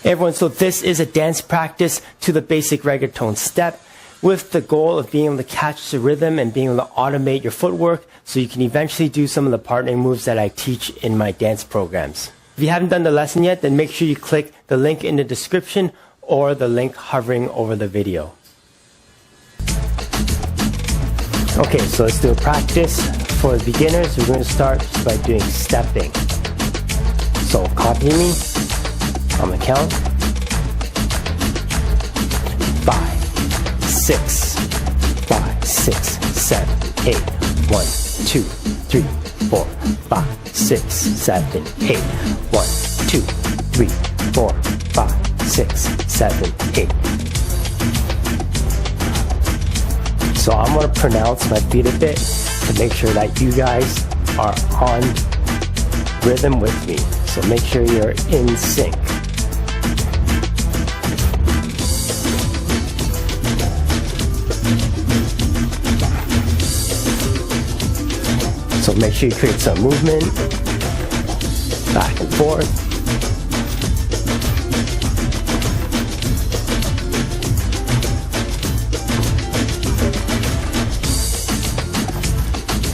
Hey everyone, so this is a dance practice to the basic reggaeton step with the goal of being able to catch the rhythm and being able to automate your footwork so you can eventually do some of the partnering moves that I teach in my dance programs. If you haven't done the lesson yet, then make sure you click the link in the description or the link hovering over the video. Okay, so let's do a practice for the beginners. We're going to start just by doing stepping. So copy me. On the count. 5, 6, 5, 6, 7, 8. 1, 2, 3, 4, 5, 6, 7, 8. 1, 2, 3, 4, 5, 6, 7, 8. So I'm going to pronounce my feet a bit to make sure that you guys are on rhythm with me. So make sure you're in sync. So make sure you create some movement, back and forth.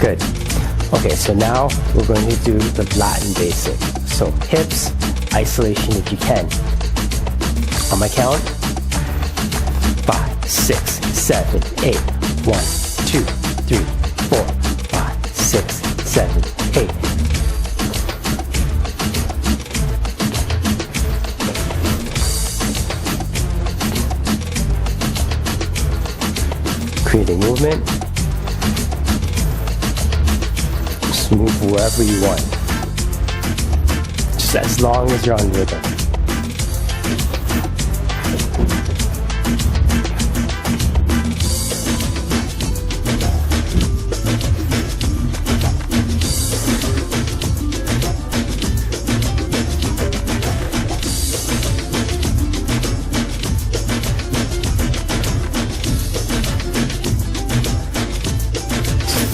Good. Okay, so now we're going to do the Latin basic. So hips, isolation if you can. On my count, 5, 6, 7, 8. 1, 2, 3, 4, 5, 6, 7, 8. Creating movement. Just move wherever you want. Just as long as you're on rhythm.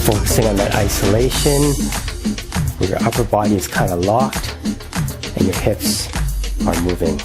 Focusing on that isolation, where your upper body is kind of locked and your hips are moving.